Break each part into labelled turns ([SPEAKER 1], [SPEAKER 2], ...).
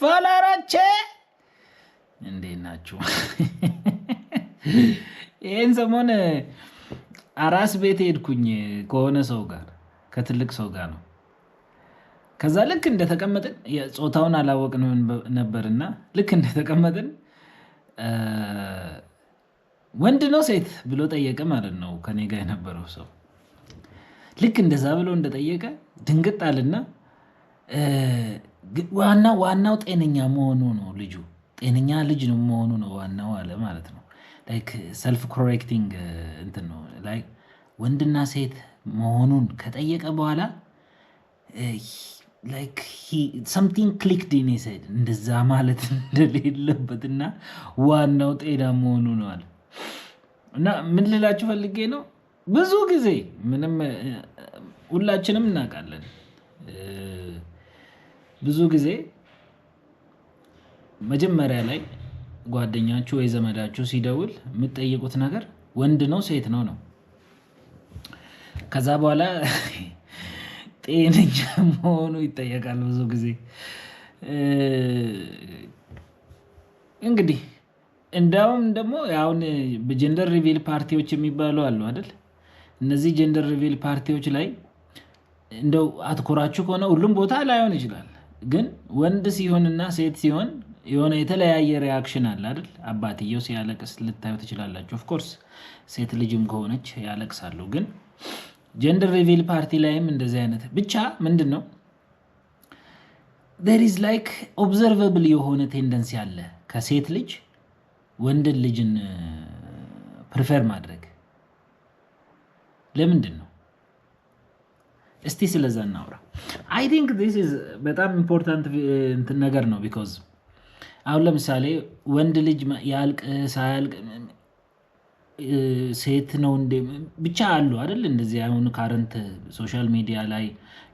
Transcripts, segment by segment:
[SPEAKER 1] ፋላራቼ እንዴት ናችሁ? ይህን ሰሞን አራስ ቤት ሄድኩኝ ከሆነ ሰው ጋር ከትልቅ ሰው ጋር ነው። ከዛ ልክ እንደተቀመጥን ጾታውን አላወቅንም ነበርና ልክ እንደተቀመጥን ወንድ ነው ሴት ብሎ ጠየቀ ማለት ነው ከኔ ጋር የነበረው ሰው። ልክ እንደዛ ብሎ እንደጠየቀ ድንግጥ አልና ዋናው ጤነኛ መሆኑ ነው፣ ልጁ ጤነኛ ልጅ ነው መሆኑ ነው ዋናው አለ ማለት ነው። ላይክ ሰልፍ ኮሬክቲንግ እንትን ነው። ላይክ ወንድና ሴት መሆኑን ከጠየቀ በኋላ ላይክ ሰምቲንግ ክሊክድ ኢን ሂዝ ሄድ እንደዛ ማለት እንደሌለበትና ዋናው ጤና መሆኑ ነው አለ። እና ምን ልላችሁ ፈልጌ ነው፣ ብዙ ጊዜ ምንም ሁላችንም እናውቃለን፣ ብዙ ጊዜ መጀመሪያ ላይ ጓደኛችሁ ወይ ዘመዳችሁ ሲደውል የምትጠይቁት ነገር ወንድ ነው ሴት ነው ነው። ከዛ በኋላ ጤነኛ መሆኑ ይጠየቃል ብዙ ጊዜ። እንግዲህ እንዳውም ደግሞ አሁን በጀንደር ሪቪል ፓርቲዎች የሚባሉ አሉ አይደል? እነዚህ ጀንደር ሪቪል ፓርቲዎች ላይ እንደው አትኮራችሁ ከሆነ ሁሉም ቦታ ላይሆን ይችላል፣ ግን ወንድ ሲሆንና ሴት ሲሆን የሆነ የተለያየ ሪያክሽን አለ አይደል? አባትየው ሲያለቅስ ልታዩ ትችላላችሁ። ኦፍኮርስ ሴት ልጅም ከሆነች ያለቅሳሉ። ግን ጀንደር ሪቪል ፓርቲ ላይም እንደዚህ አይነት ብቻ ምንድን ነው there is like observable የሆነ ቴንደንሲ አለ ከሴት ልጅ ወንድን ልጅን ፕሪፈር ማድረግ። ለምንድን ነው? እስቲ ስለዛ እናውራ። አይ ቲንክ ዲስ ኢዝ በጣም ኢምፖርታንት ነገር ነው። ቢኮዝ አሁን ለምሳሌ ወንድ ልጅ ያልቅ ሳያልቅ ሴት ነው እንደ ብቻ አሉ አይደል? እንደዚህ አሁን ካረንት ሶሻል ሚዲያ ላይ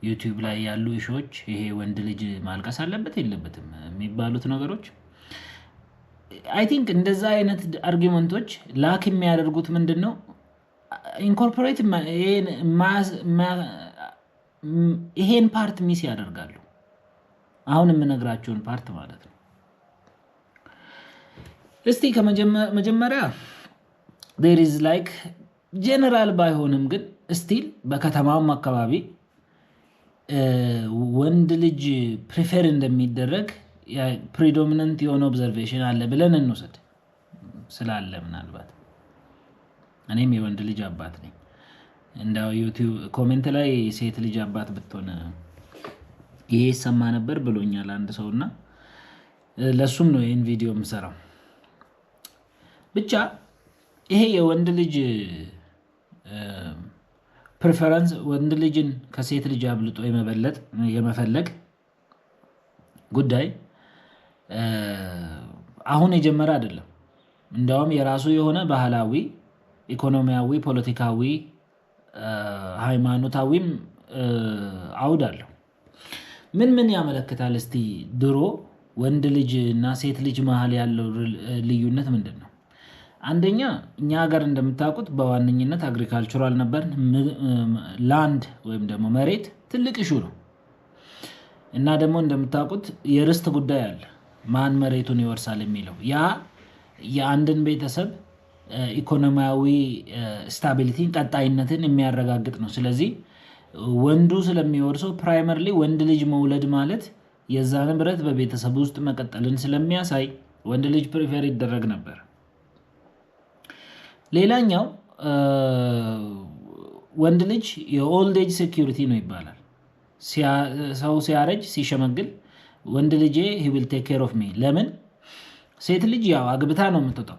[SPEAKER 1] ዩቲዩብ ላይ ያሉ ኢሾች ይሄ ወንድ ልጅ ማልቀስ አለበት የለበትም የሚባሉት ነገሮች አይ ቲንክ እንደዛ አይነት አርጊመንቶች ላክ የሚያደርጉት ምንድን ነው ኢንኮርፖሬት ይሄን ፓርት ሚስ ያደርጋሉ። አሁን የምነግራቸውን ፓርት ማለት ነው። እስቲ ከመጀመሪያ there is like ጀነራል ባይሆንም ግን ስቲል በከተማውም አካባቢ ወንድ ልጅ ፕሪፌር እንደሚደረግ ፕሪዶሚናንት የሆነ ኦብዘርቬሽን አለ ብለን እንውሰድ። ስላለ ምናልባት እኔም የወንድ ልጅ አባት ነኝ። እንዳው ዩቲዩብ ኮሜንት ላይ ሴት ልጅ አባት ብትሆን ይሄ ይሰማ ነበር ብሎኛል አንድ ሰውና ለሱም ነው ይሄን ቪዲዮ የምሰራው። ብቻ ይሄ የወንድ ልጅ ፕሪፈረንስ ወንድ ልጅን ከሴት ልጅ አብልጦ የመፈለግ ጉዳይ አሁን የጀመረ አይደለም። እንደውም የራሱ የሆነ ባህላዊ፣ ኢኮኖሚያዊ፣ ፖለቲካዊ፣ ሃይማኖታዊም አውድ አለው። ምን ያመለክታል? እስቲ ድሮ ወንድ ልጅ እና ሴት ልጅ መሀል ያለው ልዩነት ምንድን ነው? አንደኛ እኛ ሀገር እንደምታውቁት በዋነኝነት አግሪካልቸራል ነበር። ላንድ ወይም ደግሞ መሬት ትልቅ ኢሹ ነው እና ደግሞ እንደምታውቁት የርስት ጉዳይ አለ። ማን መሬቱን ይወርሳል የሚለው ያ የአንድን ቤተሰብ ኢኮኖሚያዊ ስታቢሊቲን ቀጣይነትን የሚያረጋግጥ ነው። ስለዚህ ወንዱ ስለሚወርሰው ፕራይመርሊ ወንድ ልጅ መውለድ ማለት የዛ ንብረት በቤተሰብ ውስጥ መቀጠልን ስለሚያሳይ ወንድ ልጅ ፕሪፌር ይደረግ ነበር። ሌላኛው ወንድ ልጅ የኦልድ ኤጅ ሴኩሪቲ ነው ይባላል። ሰው ሲያረጅ ሲሸመግል ወንድ ልጄ he will take care of me። ለምን? ሴት ልጅ ያው አግብታ ነው የምትወጣው።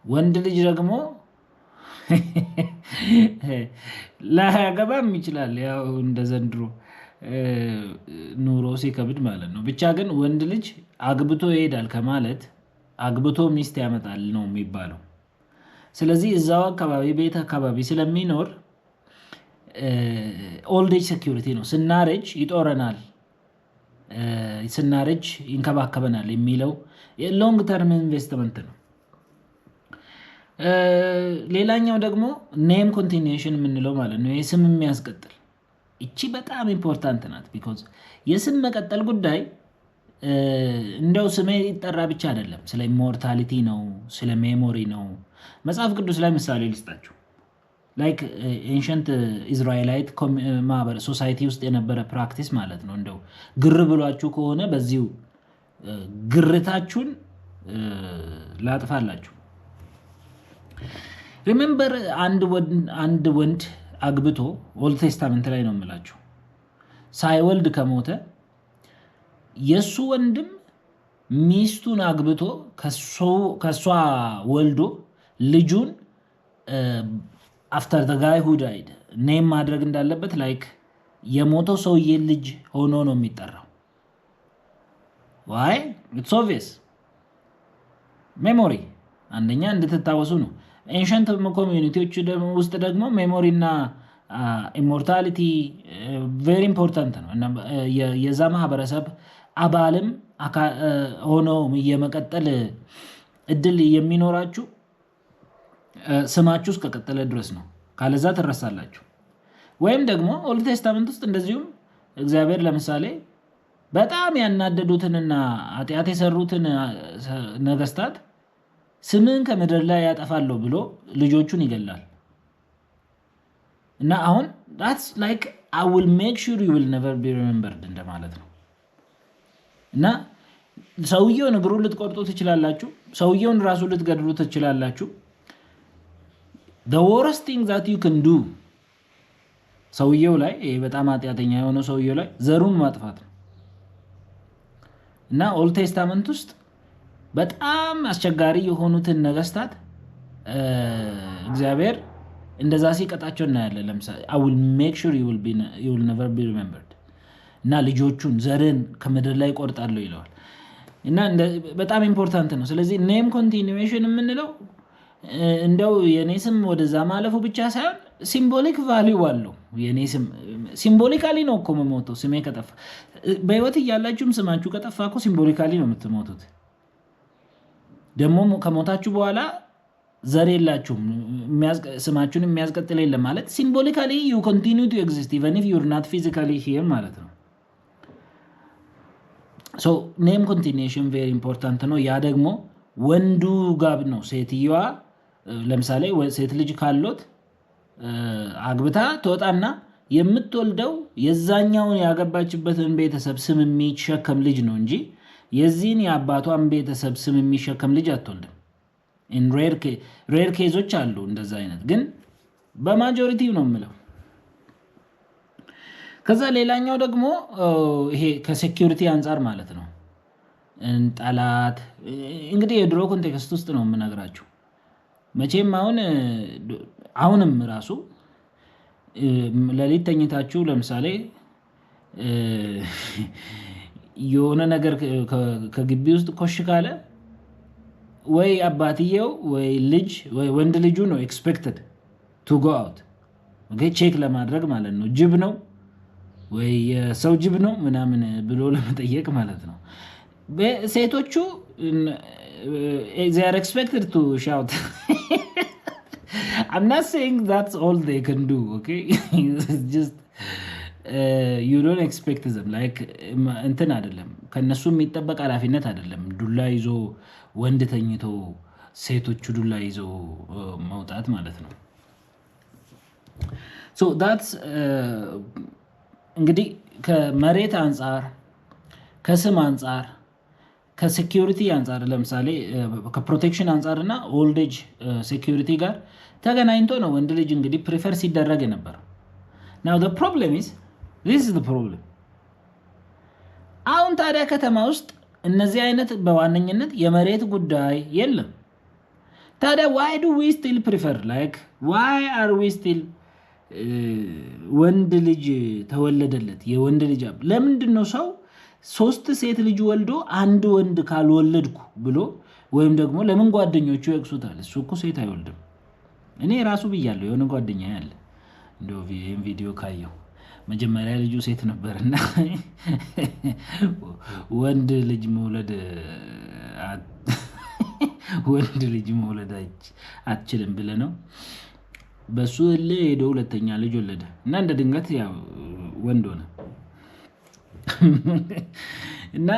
[SPEAKER 1] ወንድ ልጅ ደግሞ ላያገባም ይችላል፣ ያው እንደ ዘንድሮ ኑሮ ሲከብድ ማለት ነው። ብቻ ግን ወንድ ልጅ አግብቶ ይሄዳል ከማለት አግብቶ ሚስት ያመጣል ነው የሚባለው። ስለዚህ እዛው አካባቢ ቤት አካባቢ ስለሚኖር ኦልድ ኤጅ ሴኩሪቲ ነው። ስናረጅ ይጦረናል፣ ስናረጅ ይንከባከበናል የሚለው የሎንግ ተርም ኢንቨስትመንት ነው። ሌላኛው ደግሞ ኔም ኮንቲኒዌሽን የምንለው ማለት ነው፣ የስም የሚያስቀጥል። እቺ በጣም ኢምፖርታንት ናት። ቢኮዝ የስም መቀጠል ጉዳይ እንደው ስሜ ይጠራ ብቻ አይደለም፣ ስለ ኢሞርታሊቲ ነው፣ ስለ ሜሞሪ ነው። መጽሐፍ ቅዱስ ላይ ምሳሌ ልስጣችሁ። ላይክ ኤንሸንት ኢዝራኤላይት ማህበር ሶሳይቲ ውስጥ የነበረ ፕራክቲስ ማለት ነው። እንደው ግር ብሏችሁ ከሆነ በዚሁ ግርታችሁን ላጥፋላችሁ። ሪሜምበር አንድ ወንድ አግብቶ ኦልድ ቴስታመንት ላይ ነው የምላችሁ ሳይወልድ ከሞተ የሱ ወንድም ሚስቱን አግብቶ ከሷ ወልዶ ልጁን አፍተር ዘ ጋይ ሁ ዳይድ ኔም ማድረግ እንዳለበት ላይክ የሞተው ሰውዬ ልጅ ሆኖ ነው የሚጠራው። ዋይ ኢትስ ኦብቪየስ ሜሞሪ አንደኛ እንድትታወሱ ነው። ኤንሸንት ኮሚዩኒቲዎች ውስጥ ደግሞ ሜሞሪ እና ኢሞርታሊቲ ቬሪ ኢምፖርታንት ነው እና የዛ ማህበረሰብ አባልም ሆኖ የመቀጠል እድል የሚኖራችሁ ስማችሁ እስከቀጠለ ድረስ ነው። ካለዛ ትረሳላችሁ። ወይም ደግሞ ኦልድ ቴስታመንት ውስጥ እንደዚሁም እግዚአብሔር ለምሳሌ በጣም ያናደዱትንና ኃጢአት የሰሩትን ነገስታት ስምን ከምድር ላይ ያጠፋለሁ ብሎ ልጆቹን ይገላል እና አሁን that's like I will make sure you will never be remembered እንደማለት ነው። እና ሰውየውን እግሩን ልትቆርጡ ትችላላችሁ፣ ሰውየውን ራሱ ልትገድሉ ትችላላችሁ። the worst thing that you can do ሰውየው ላይ በጣም ኃጢአተኛ የሆነው ሰውየው ላይ ዘሩን ማጥፋት ነው። እና ኦልድ ቴስታመንት ውስጥ በጣም አስቸጋሪ የሆኑትን ነገስታት እግዚአብሔር እንደዛ ሲቀጣቸው እናያለን። ለምሳሌ I will make sure you will never be remembered እና ልጆቹን ዘርን ከምድር ላይ ቆርጣለሁ ይለዋል። እና በጣም ኢምፖርታንት ነው። ስለዚህ ኔም ኮንቲኒዌሽን የምንለው እንደው የኔ ስም ወደዛ ማለፉ ብቻ ሳይሆን ሲምቦሊክ ቫልዩ አለው። የኔ ስም ሲምቦሊካሊ ነው እኮ የምሞተው። ስሜ ከጠፋ በህይወት እያላችሁም ስማችሁ ከጠፋ እኮ ሲምቦሊካሊ ነው የምትሞቱት። ደግሞ ከሞታችሁ በኋላ ዘር የላችሁም፣ ስማችሁን የሚያስቀጥል የለም ማለት ሲምቦሊካሊ you continue to exist even if you're not physically here ማለት ነው። so name continuation very important ነው። ያ ደግሞ ወንዱ ጋር ነው። ሴትየዋ ለምሳሌ ሴት ልጅ ካሎት አግብታ ትወጣና የምትወልደው የዛኛውን ያገባችበትን ቤተሰብ ስም የሚሸከም ልጅ ነው እንጂ የዚህን የአባቷን ቤተሰብ ስም የሚሸከም ልጅ አትወልድም። in rare ኬዞች አሉ እንደዛ አይነት፣ ግን በማጆሪቲው ነው የምለው። ከዛ ሌላኛው ደግሞ ይሄ ከሴኩሪቲ አንፃር ማለት ነው። ጠላት እንግዲህ የድሮ ኮንቴክስት ውስጥ ነው የምነግራችሁ። መቼም አሁንም ራሱ ለሊት ተኝታችሁ ለምሳሌ የሆነ ነገር ከግቢ ውስጥ ኮሽ ካለ ወይ አባትየው ወይ ልጅ ወይ ወንድ ልጁ ነው ኤክስፔክትድ ቱ ጎ አውት ቼክ ለማድረግ ማለት ነው። ጅብ ነው ወይ የሰው ጅብ ነው ምናምን ብሎ ለመጠየቅ ማለት ነው። ሴቶቹ they are expected to shout. I'm not saying that's all they can do, okay? It's just you don't expect them like እንትን አይደለም፣ ከነሱ የሚጠበቅ ኃላፊነት አይደለም። ዱላ ይዞ ወንድ ተኝቶ ሴቶቹ ዱላ ይዞ መውጣት ማለት ነው። so that's እንግዲህ ከመሬት አንፃር፣ ከስም አንፃር፣ ከሴኩሪቲ አንፃር ለምሳሌ ከፕሮቴክሽን አንፃርና ኦልድ ኤጅ ሴኩሪቲ ጋር ተገናኝቶ ነው ወንድ ልጅ እንግዲህ ፕሪፈር ሲደረግ ነበር። now the problem is this is the problem አሁን ታዲያ ከተማ ውስጥ እነዚህ አይነት በዋነኝነት የመሬት ጉዳይ የለም። ታዲያ why do we still prefer like why are we still ወንድ ልጅ ተወለደለት የወንድ ልጅ ለምንድን ነው ሰው ሶስት ሴት ልጅ ወልዶ አንድ ወንድ ካልወለድኩ ብሎ ወይም ደግሞ ለምን ጓደኞቹ ያክሱታል? እሱ እኮ ሴት አይወልድም። እኔ ራሱ ብያለሁ፣ የሆነ ጓደኛ ያለ እንደው ቪዲዮ ካየው መጀመሪያ ልጁ ሴት ነበርና ወንድ ልጅ መውለድ አትችልም ብለ ነው በሱ ሄዶ ሁለተኛ ልጅ ወለደ እና እንደ ድንገት ያው ወንድ ሆነ። እና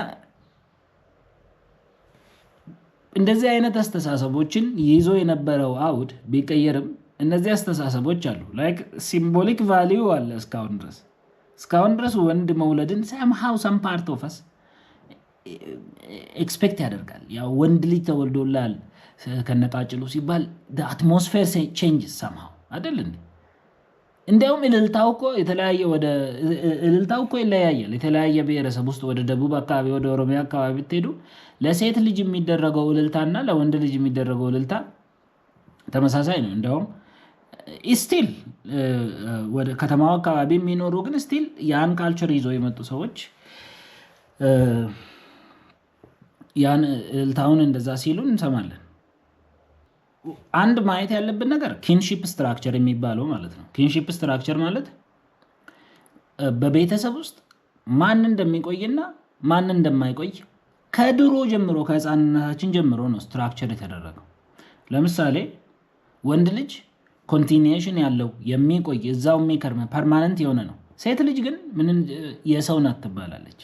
[SPEAKER 1] እንደዚህ አይነት አስተሳሰቦችን ይዞ የነበረው አውድ ቢቀየርም እነዚህ አስተሳሰቦች አሉ። ላይክ ሲምቦሊክ ቫሊዩ አለ እስካሁን ድረስ ወንድ መውለድን ሰምሃው ሰም ፓርት ኦፍ አስ ኤክስፔክት ያደርጋል። ያው ወንድ ልጅ ተወልዶላል ከነቃጭሉ ሲባል አትሞስፌር ቼንጅ ሰምሃው አይደል እንዴ? እንዲያውም እልልታው እኮ ይለያያል። የተለያየ ብሔረሰብ ውስጥ ወደ ደቡብ አካባቢ ወደ ኦሮሚያ አካባቢ ብትሄዱ ለሴት ልጅ የሚደረገው እልልታና ለወንድ ልጅ የሚደረገው እልልታ ተመሳሳይ ነው። እንዲያውም ስቲል ወደ ከተማው አካባቢ የሚኖሩ ግን ስቲል ያን ካልቸር ይዞ የመጡ ሰዎች ያን እልልታውን እንደዛ ሲሉ እንሰማለን። አንድ ማየት ያለብን ነገር ኪንሺፕ ስትራክቸር የሚባለው ማለት ነው። ኪንሺፕ ስትራክቸር ማለት በቤተሰብ ውስጥ ማን እንደሚቆይና ማን እንደማይቆይ ከድሮ ጀምሮ ከህፃንነታችን ጀምሮ ነው ስትራክቸር የተደረገው። ለምሳሌ ወንድ ልጅ ኮንቲኒዬሽን ያለው የሚቆይ እዛው የሚከርም ፐርማነንት የሆነ ነው። ሴት ልጅ ግን ምንም የሰው ናት ትባላለች።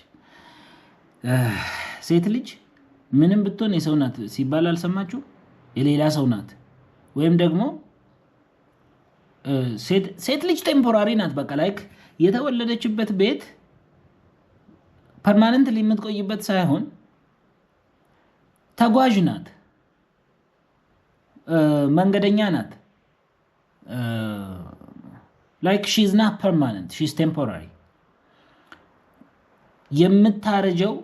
[SPEAKER 1] ሴት ልጅ ምንም ብትሆን የሰው ናት ሲባል አልሰማችሁ? የሌላ ሰው ናት። ወይም ደግሞ ሴት ልጅ ቴምፖራሪ ናት። በቃ ላይክ የተወለደችበት ቤት ፐርማነንት የምትቆይበት ሳይሆን ተጓዥ ናት፣ መንገደኛ ናት። ላይክ ሺዝ ናት ፐርማነንት ሺዝ ቴምፖራሪ። የምታረጀው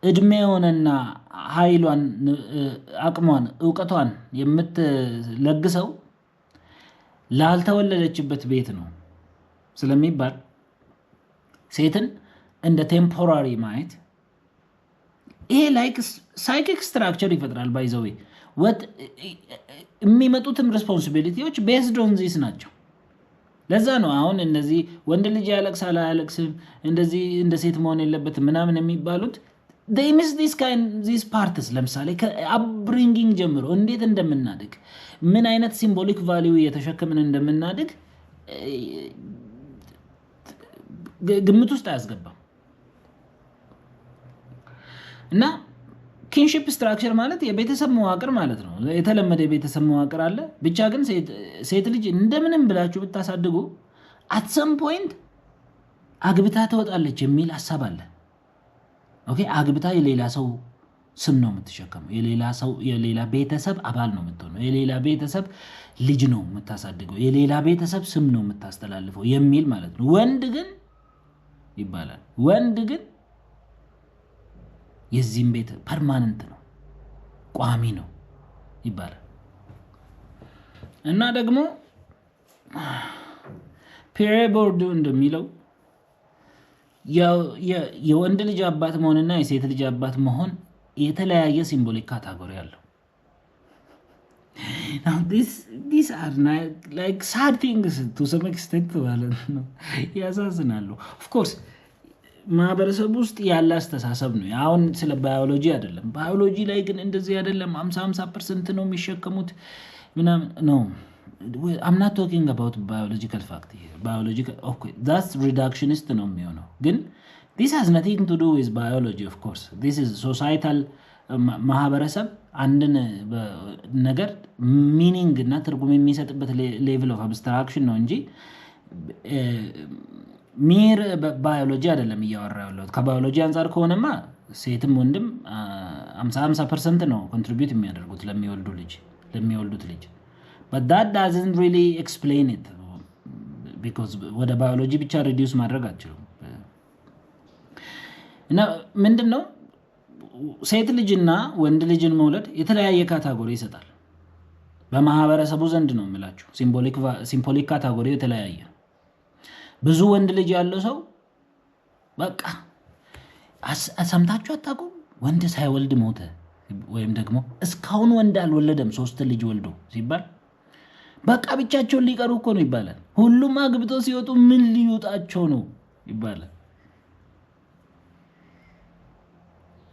[SPEAKER 1] እድሜውንና ኃይሏን፣ አቅሟን፣ እውቀቷን የምትለግሰው ላልተወለደችበት ቤት ነው ስለሚባል ሴትን እንደ ቴምፖራሪ ማየት ይሄ ላይክ ሳይኪክ ስትራክቸር ይፈጥራል። ባይዘዌ የሚመጡትም ሬስፖንሲቢሊቲዎች ቤዝድ ኦን ዚስ ናቸው። ለዛ ነው አሁን እነዚህ ወንድ ልጅ ያለቅሳል አያለቅስም፣ እንደዚህ እንደ ሴት መሆን የለበትም ምናምን የሚባሉት they miss these parts። ለምሳሌ ከአፕብሪንጊንግ ጀምሮ እንዴት እንደምናድግ ምን አይነት ሲምቦሊክ ቫሊዩ እየተሸከምን እንደምናድግ ግምት ውስጥ አያስገባም። እና ኪንሺፕ ስትራክቸር ማለት የቤተሰብ መዋቅር ማለት ነው። የተለመደ የቤተሰብ መዋቅር አለ። ብቻ ግን ሴት ልጅ እንደምንም ብላችሁ ብታሳድጉ አት ሰም ፖይንት አግብታ ትወጣለች የሚል ሀሳብ አለ። ኦኬ፣ አግብታ የሌላ ሰው ስም ነው የምትሸከመው፣ የሌላ ቤተሰብ አባል ነው የምትሆነው፣ የሌላ ቤተሰብ ልጅ ነው የምታሳድገው፣ የሌላ ቤተሰብ ስም ነው የምታስተላልፈው የሚል ማለት ነው። ወንድ ግን ይባላል ወንድ ግን የዚህም ቤት ፐርማነንት ነው ቋሚ ነው ይባላል። እና ደግሞ ፒሬ ቦርዱ እንደሚለው የወንድ ልጅ አባት መሆንና የሴት ልጅ አባት መሆን የተለያየ ሲምቦሊክ ካታጎሪ አለው። Now these are like sad things to some extent ማለት ነው። ያሳዝናሉ። ኦፍ ኮርስ ማህበረሰብ ውስጥ ያለ አስተሳሰብ ነው። አሁን ስለ ባዮሎጂ አይደለም። ባዮሎጂ ላይ ግን እንደዚህ አይደለም 50% ነው የሚሸከሙት ምናምን ነው። I'm not talking about biological fact here. Biological, okay, that's reductionist ነው የሚሆነው። ግን this has nothing to do with biology, of course. This is societal ማህበረሰብ አንድን ነገር ሚኒንግ እና ትርጉም የሚሰጥበት ሌቭል ኦፍ አብስትራክሽን ነው እንጂ ሚር ባዮሎጂ አይደለም እያወራ ያለሁት። ከባዮሎጂ አንጻር ከሆነማ ሴትም ወንድም 50% ነው ኮንትሪቢዩት የሚያደርጉት ለሚወልዱት ልጅ። but that doesn't really explain it because ወደ ባዮሎጂ ብቻ ሪዲዩስ ማድረግ አትችሉም። እና ምንድነው ሴት ልጅና ወንድ ልጅን መውለድ የተለያየ ካታጎሪ ይሰጣል በማህበረሰቡ ዘንድ ነው የምላችሁ። ሲምቦሊክ ካታጎሪ የተለያየ። ብዙ ወንድ ልጅ ያለው ሰው በቃ ሰምታችሁ አታውቁም? ወንድ ሳይወልድ ሞተ ወይም ደግሞ እስካሁን ወንድ አልወለደም 3 ልጅ ወልዶ ሲባል በቃ ብቻቸውን ሊቀሩ እኮ ነው ይባላል። ሁሉም አግብተው ሲወጡ ምን ሊወጣቸው ነው ይባላል።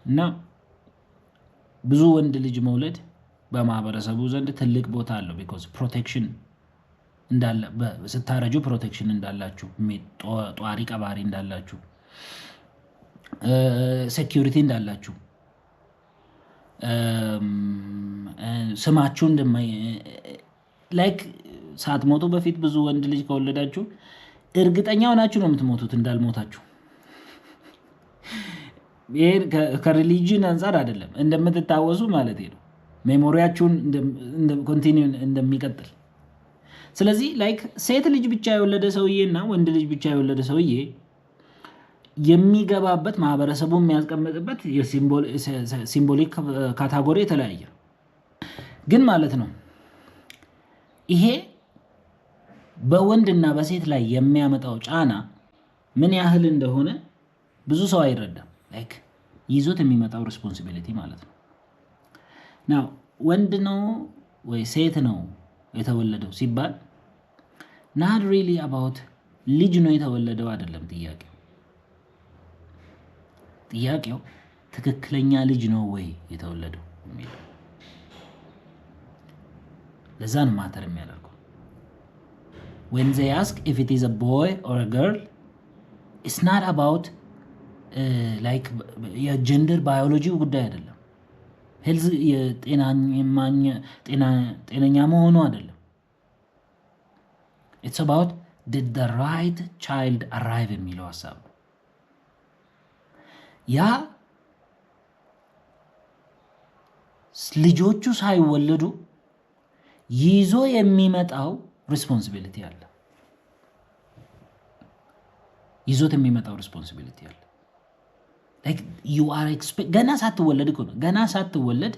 [SPEAKER 1] እና ብዙ ወንድ ልጅ መውለድ በማህበረሰቡ ዘንድ ትልቅ ቦታ አለው። because protection እንዳለ ስታረጁ ፕሮቴክሽን እንዳላችሁ፣ ጧሪ ቀባሪ እንዳላችሁ፣ ሴኩሪቲ እንዳላችሁ ስማችሁ ላይክ ሳትሞቱ በፊት ብዙ ወንድ ልጅ ከወለዳችሁ እርግጠኛ ሆናችሁ ነው የምትሞቱት እንዳልሞታችሁ። ይሄን ከሪሊጅን አንጻር አይደለም እንደምትታወሱ ማለት ነው። ሜሞሪያችሁን ኮንቲኒው እንደሚቀጥል። ስለዚህ ላይክ ሴት ልጅ ብቻ የወለደ ሰውዬ እና ወንድ ልጅ ብቻ የወለደ ሰውዬ የሚገባበት ማህበረሰቡ የሚያስቀምጥበት ሲምቦሊክ ካታጎሪ የተለያየ ግን ማለት ነው። ይሄ በወንድና በሴት ላይ የሚያመጣው ጫና ምን ያህል እንደሆነ ብዙ ሰው አይረዳም። ላይክ ይዞት የሚመጣው ሪስፖንሲቢሊቲ ማለት ነው። ናው ወንድ ነው ወይ ሴት ነው የተወለደው ሲባል not really about ልጅ ነው የተወለደው አይደለም ጥያቄው ትክክለኛ ልጅ ነው ወይ የተወለደው የሚለው ለዛ ነው ማተር የሚያደርገው። when they ask if it is a boy or a girl, it's not about like የጀንደር ባዮሎጂ ጉዳይ አይደለም። ሄልዝ ጤነኛ መሆኑ አይደለም። it's about did the right child arrive የሚለው ሀሳብ ያ ልጆቹ ሳይወለዱ ይዞ የሚመጣው ሪስፖንሲቢሊቲ አለ። ይዞት የሚመጣው ሪስፖንሲቢሊቲ አለ። like you are ገና ሳትወለድ እኮ ነው ገና ሳትወለድ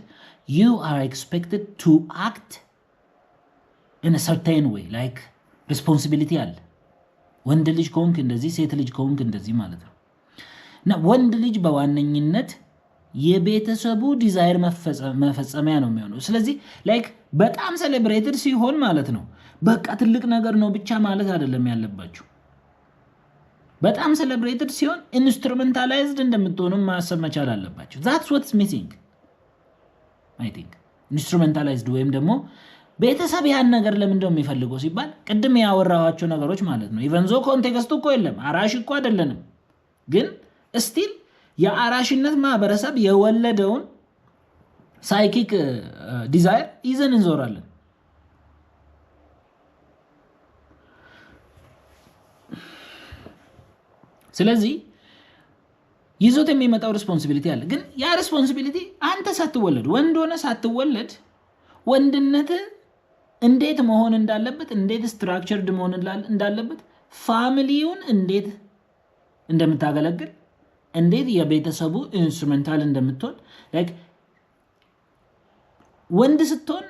[SPEAKER 1] you are expected to act in a certain way like responsibility አለ። ወንድ ልጅ ከሆንክ እንደዚህ ሴት ልጅ ከሆንክ እንደዚህ ማለት ነው። እና ወንድ ልጅ በዋነኝነት የቤተሰቡ ዲዛይር መፈጸሚያ ነው የሚሆነው። ስለዚህ ላይክ በጣም ሴሌብሬትድ ሲሆን ማለት ነው በቃ ትልቅ ነገር ነው ብቻ ማለት አይደለም ያለባችሁ። በጣም ሴሌብሬትድ ሲሆን ኢንስትሩሜንታላይዝድ እንደምትሆኑ ማሰብ መቻል አለባችሁ። that's what's missing I think ኢንስትሩሜንታላይዝድ ወይም ደግሞ ቤተሰብ ያን ነገር ለምንድነው የሚፈልገው ሲባል ቅድም ያወራኋቸው ነገሮች ማለት ነው። ኢቨን ዞ ኮንቴክስቱ እኮ የለም አራሽ እኮ አይደለንም፣ ግን ስቲል የአራሽነት ማህበረሰብ የወለደውን ሳይኪክ ዲዛይር ይዘን እንዞራለን። ስለዚህ ይዞት የሚመጣው ሪስፖንሲቢሊቲ አለ። ግን ያ ሪስፖንሲቢሊቲ አንተ ሳትወለድ ወንድ ሆነ ሳትወለድ ወንድነት እንዴት መሆን እንዳለበት እንዴት ስትራክቸርድ መሆን እንዳለበት ፋሚሊውን እንዴት እንደምታገለግል እንዴት የቤተሰቡ ኢንስትሩሜንታል እንደምትሆን ላይክ ወንድ ስትሆን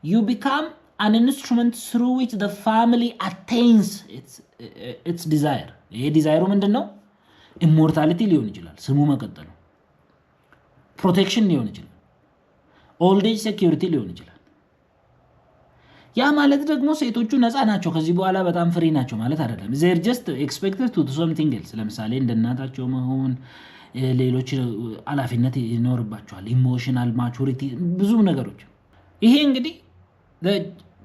[SPEAKER 1] you become an instrument through which the family attains its desire። ይሄ ዲዛይሩ ምንድነው? ኢሞርታሊቲ ሊሆን ይችላል፣ ስሙ መቀጠሉ፣ ፕሮቴክሽን ሊሆን ይችላል፣ ኦልድ ኤጅ ሴኩሪቲ ሊሆን ይችላል። ያ ማለት ደግሞ ሴቶቹ ነፃ ናቸው ከዚህ በኋላ በጣም ፍሪ ናቸው ማለት አይደለም። they're just expected to do something else። ለምሳሌ እንደናታቸው መሆን፣ ሌሎች ኃላፊነት ይኖርባቸዋል፣ ኢሞሽናል ማቹሪቲ፣ ብዙ ነገሮች። ይሄ እንግዲህ the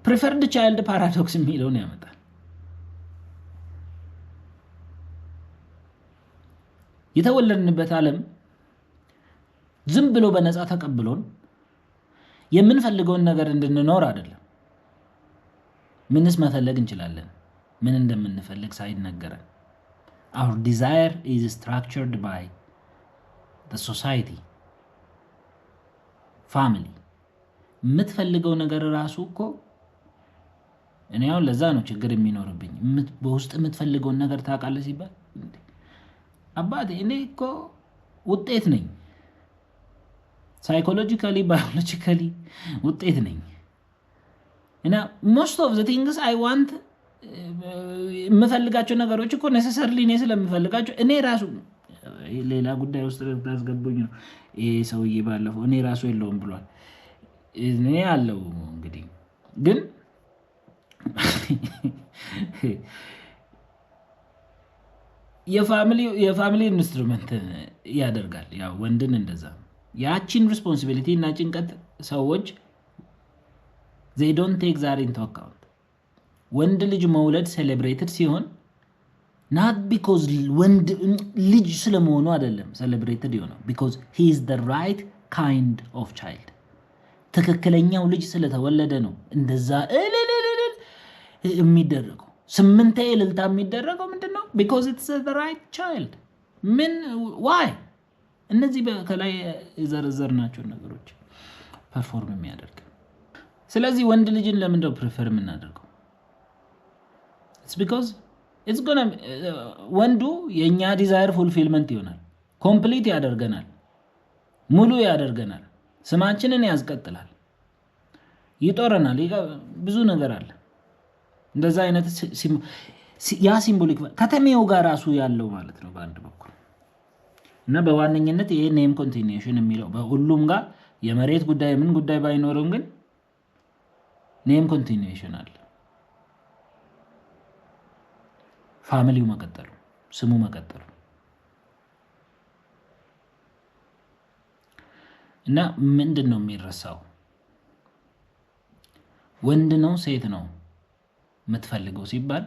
[SPEAKER 1] preferred child paradox የሚለውን ያመጣል። የተወለድንበት ዓለም ዝም ብሎ በነፃ ተቀብሎን የምንፈልገውን ነገር እንድንኖር አይደለም። ምንስ መፈለግ እንችላለን? ምን እንደምንፈልግ ሳይነገረን። our desire is structured by the society, family። የምትፈልገው ነገር ራሱ እኮ እኔ አሁን ለዛ ነው ችግር የሚኖርብኝ። በውስጥ የምትፈልገውን ነገር ታውቃለህ ሲባል አባቴ እኔ እኮ ውጤት ነኝ፣ ሳይኮሎጂካሊ ባዮሎጂካሊ ውጤት ነኝ እና most of the things I want የምፈልጋቸው ነገሮች እኮ necessarily እኔ ስለምፈልጋቸው እኔ ራሱ ሌላ ጉዳይ ውስጥ ታስገቡኝ ነው። ይሄ ሰውዬ ባለፈው እኔ ራሱ የለውም ብሏል። እኔ ያለው እንግዲህ ግን የፋሚሊ ኢንስትሩመንት ያደርጋል። ያው ወንድን እንደዛ ያቺን ሪስፖንሲቢሊቲ እና ጭንቀት ሰዎች they don't take that into account። ወንድ ልጅ መውለድ ሴሌብሬትድ ሲሆን not because ወንድ ልጅ ስለመሆኑ አይደለም ሴሌብሬትድ ይሆናል because he is the right kind of child ትክክለኛው ልጅ ስለተወለደ ነው እንደዛ የሚደረገው 8 እልልታ የሚደረገው ምንድነው because it's the right child ምን why እነዚህ ከላይ የዘረዘርናቸው ነገሮች ፐርፎርም የሚያደርግ ስለዚህ ወንድ ልጅን ለምን ነው ፕሪፈር የምናደርገው it's because it's gonna ወንዱ የኛ ዲዛየር ፉልፊልመንት ይሆናል ኮምፕሊት ያደርገናል ሙሉ ያደርገናል ስማችንን ያስቀጥላል ይጦረናል ብዙ ነገር አለ እንደዛ አይነት ያ ሲምቦሊክ ከተሜው ጋር ራሱ ያለው ማለት ነው በአንድ በኩል እና በዋነኝነት ይሄ ኔም ኮንቲኒዩሽን የሚለው በሁሉም ጋር የመሬት ጉዳይ ምን ጉዳይ ባይኖርም ግን ኔም ኮንቲኒዩሽን አለ ፋሚሊው መቀጠሉ ስሙ መቀጠሉ እና ምንድነው የሚረሳው ወንድ ነው ሴት ነው የምትፈልገው ሲባል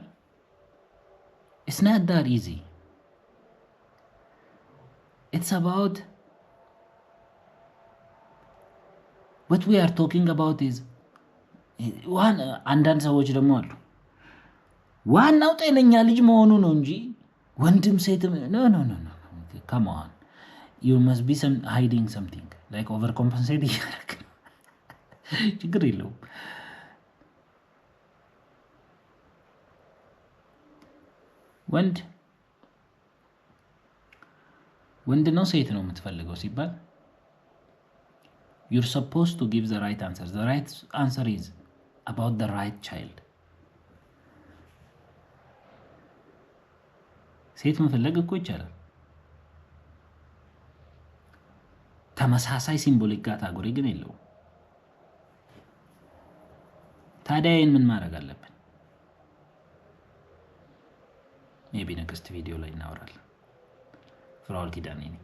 [SPEAKER 1] it's not that easy it's about what we are talking about is አንዳንድ ሰዎች ደግሞ አሉ ዋናው ጤነኛ ልጅ መሆኑ ነው እንጂ ወንድም ሴትም no come on you must be hiding something like overcompensate እያደረግ ችግር የለውም ወንድ ነው ሴት ነው የምትፈልገው ሲባል you're supposed to give the right answer the right answer is about the right child ሴት መፈለግ እኮ ይቻላል ተመሳሳይ ሲምቦሊክ ካታጎሪ ግን የለው ታዲያ ምን ማድረግ አለብን maybe next video ላይ እናወራለን ፍራኦል ኪዳኔ ነኝ